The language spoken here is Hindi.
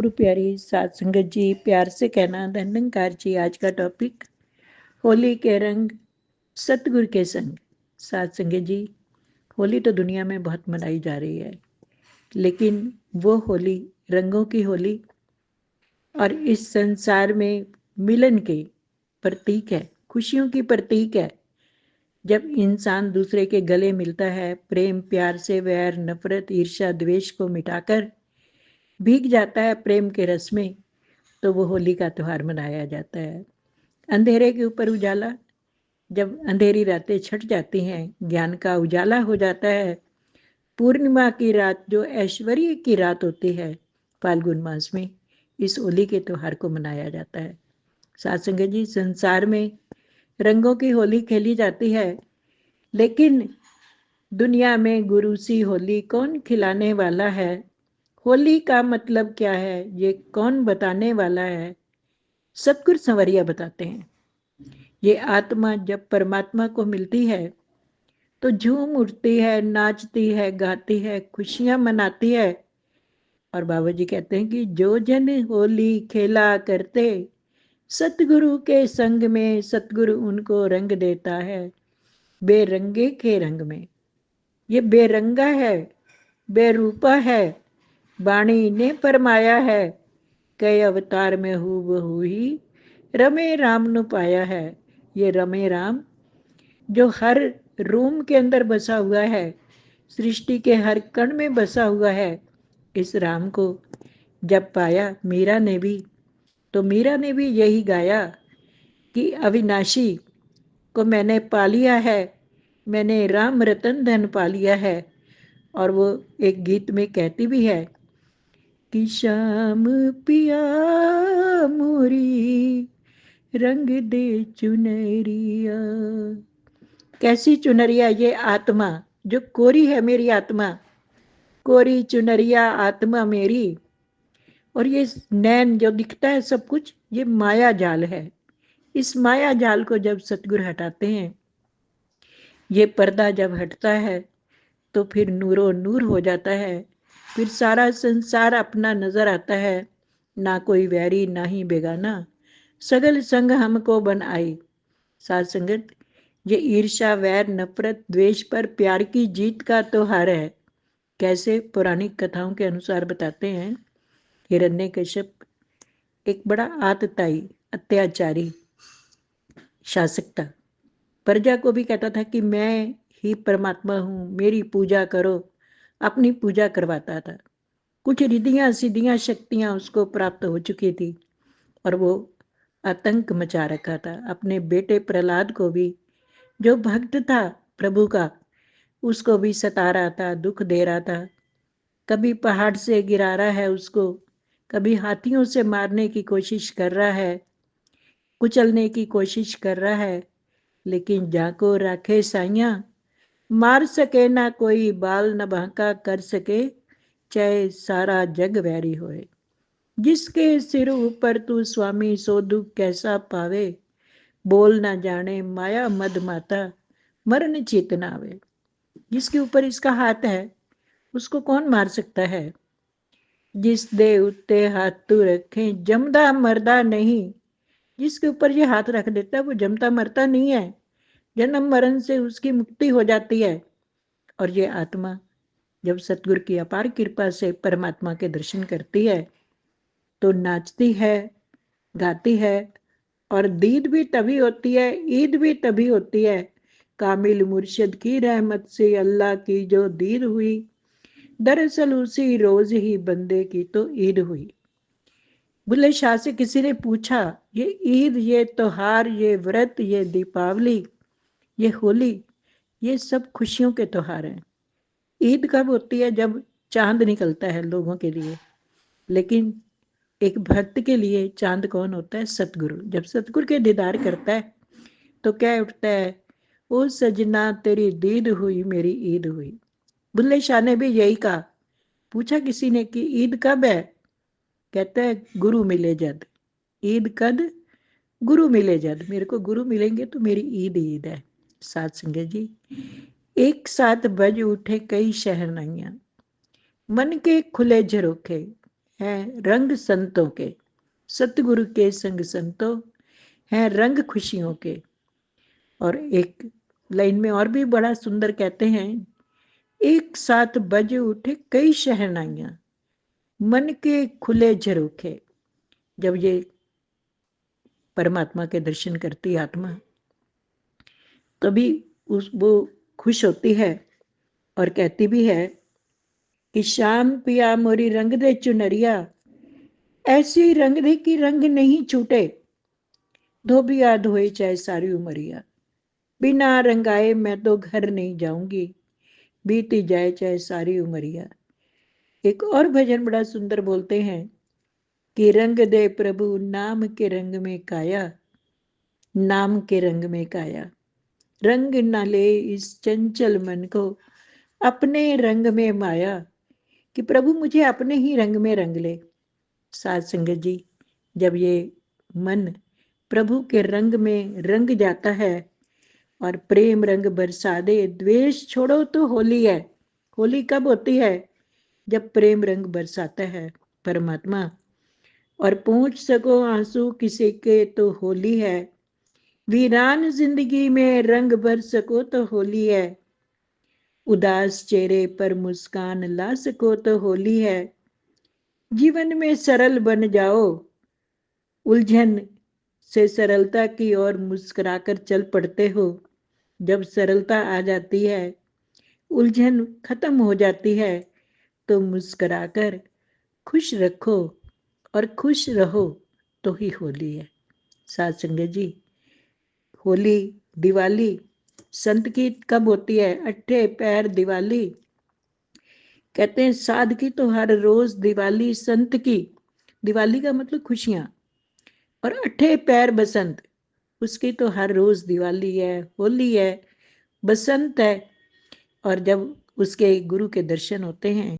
गुरु प्यारी साध संगत जी, प्यार से कहना धन्यकार जी। आज का टॉपिक होली के रंग सतगुरु के संग। साध संगत जी, होली तो दुनिया में बहुत मनाई जा रही है, लेकिन वो होली रंगों की होली और इस संसार में मिलन के प्रतीक है, खुशियों की प्रतीक है। जब इंसान दूसरे के गले मिलता है, प्रेम प्यार से वैर नफरत ईर्ष्या द्वेष को मिटाकर भीग जाता है प्रेम के रस में, तो वो होली का त्यौहार मनाया जाता है। अंधेरे के ऊपर उजाला, जब अंधेरी रातें छट जाती हैं, ज्ञान का उजाला हो जाता है। पूर्णिमा की रात जो ऐश्वर्य की रात होती है, फाल्गुन मास में इस होली के त्यौहार को मनाया जाता है। साथ संगत जी, संसार में रंगों की होली खेली जाती है, लेकिन दुनिया में गुरु सी होली कौन खिलाने वाला है? होली का मतलब क्या है, ये कौन बताने वाला है? सतगुरु संवरिया बताते हैं। ये आत्मा जब परमात्मा को मिलती है तो झूम उठती है, नाचती है, गाती है, खुशियां मनाती है। और बाबा जी कहते हैं कि जो जन होली खेला करते, सतगुरु के संग में सतगुरु उनको रंग देता है। बेरंगे के रंग में ये बेरंगा है, बेरूपा है, वाणी ने फरमाया है, कई अवतार में हूबहू ही रमे राम नु पाया है। ये रमे राम जो हर रूम के अंदर बसा हुआ है, सृष्टि के हर कण में बसा हुआ है, इस राम को जब पाया मीरा ने भी, तो मीरा ने भी यही गाया कि अविनाशी को मैंने पा लिया है, मैंने राम रतन धन पा लिया है। और वो एक गीत में कहती भी है कि श्याम पिया मोरी रंग दे चुनरिया। कैसी चुनरिया? ये आत्मा जो कोरी है, मेरी आत्मा कोरी चुनरिया आत्मा मेरी। और ये नैन जो दिखता है सब कुछ, ये माया जाल है। इस माया जाल को जब सतगुरु हटाते हैं, ये पर्दा जब हटता है, तो फिर नूरो नूर हो जाता है। फिर सारा संसार अपना नजर आता है, ना कोई वैरी ना ही बेगाना, सगल संग हमको बन आई। साथ संगत, ये ईर्ष्या वैर नफरत द्वेष पर प्यार की जीत का त्योहार है। कैसे? पौराणिक कथाओं के अनुसार बताते हैं, हिरण्यकश्यप एक बड़ा आतताई अत्याचारी शासक था। प्रजा को भी कहता था कि मैं ही परमात्मा हूँ, मेरी पूजा करो, अपनी पूजा करवाता था। कुछ रिद्धियां सिद्धियां शक्तियां उसको प्राप्त हो चुकी थी और वो आतंक मचा रखा था। अपने बेटे प्रहलाद को भी, जो भक्त था प्रभु का, उसको भी सता रहा था, दुख दे रहा था। कभी पहाड़ से गिरा रहा है उसको, कभी हाथियों से मारने की कोशिश कर रहा है, कुचलने की कोशिश कर रहा है। लेकिन जाको राखे साइया, मार सके ना कोई, बाल न बांका कर सके, चाहे सारा जग वैरी होए। जिसके सिर ऊपर तू स्वामी, सो दुख कैसा पावे, बोल ना जाने माया मद माता, मरण चित ना आवे। जिसके ऊपर इसका हाथ है, उसको कौन मार सकता है? जिस दे उत्ते हाथ तू रखे, जमदा मरदा नहीं। जिसके ऊपर ये हाथ रख देता है, वो जमता मरता नहीं है, जन्म मरण से उसकी मुक्ति हो जाती है। और ये आत्मा जब सतगुरु की अपार कृपा से परमात्मा के दर्शन करती है, तो नाचती है, गाती है। और दीद भी तभी होती है, ईद भी तभी होती है, कामिल मुर्शिद की रहमत से अल्लाह की जो दीद हुई। दरअसल उसी रोज ही बंदे की तो ईद हुई। बुल्ले शाह से किसी ने पूछा, ये ईद, ये त्योहार, ये व्रत, ये दीपावली, ये होली, ये सब खुशियों के त्योहार हैं। ईद कब होती है? जब चांद निकलता है लोगों के लिए। लेकिन एक भक्त के लिए चांद कौन होता है? सतगुरु। जब सतगुरु के दीदार करता है तो क्या उठता है, ओ सजना तेरी दीद हुई मेरी ईद हुई। बुल्ले शाह ने भी यही कहा। पूछा किसी ने कि ईद कब है? कहता है गुरु मिले जद। ईद कद? गुरु मिले जद। मेरे को गुरु मिलेंगे तो मेरी ईद ईद है। साथ संगत जी, एक साथ बज उठे कई शहनाइयां, मन के खुले झरोखे, हैं रंग संतों के, सतगुरु के संग संतों हैं रंग खुशियों के। और एक लाइन में और भी बड़ा सुंदर कहते हैं, एक साथ बज उठे कई शहनाइयां, मन के खुले झरोखे। जब ये परमात्मा के दर्शन करती आत्मा, तभी वो खुश होती है और कहती भी है कि श्याम पिया मोरी रंग दे चुनरिया, ऐसी रंग दे कि रंग नहीं छूटे, धोबिया धोए चाहे सारी उमरिया, बिना रंगाए मैं तो घर नहीं जाऊंगी, बीती जाए चाहे सारी उमरिया। एक और भजन बड़ा सुंदर बोलते हैं कि रंग दे प्रभु नाम के रंग में काया, नाम के रंग में काया, रंग न ले इस चंचल मन को, अपने रंग में माया, कि प्रभु मुझे अपने ही रंग में रंग ले। साध संगत जी, जब ये मन प्रभु के रंग में रंग जाता है और प्रेम रंग बरसा दे, द्वेष छोड़ो तो होली है। होली कब होती है? जब प्रेम रंग बरसाता है परमात्मा। और पूछ सको आंसू किसी के तो होली है, वीरान जिंदगी में रंग भर सको तो होली है, उदास चेहरे पर मुस्कान ला सको तो होली है, जीवन में सरल बन जाओ, उलझन से सरलता की ओर मुस्कुराकर चल पड़ते हो। जब सरलता आ जाती है, उलझन खत्म हो जाती है, तो मुस्कुराकर खुश रखो और खुश रहो, तो ही होली है। साध संगत जी, होली, दिवाली संत की कब होती है? अट्ठे पैर दिवाली। कहते हैं साध की तो हर रोज दिवाली, संत की दिवाली का मतलब खुशियां, और अट्ठे पैर बसंत, उसकी तो हर रोज दिवाली है, होली है, बसंत है। और जब उसके गुरु के दर्शन होते हैं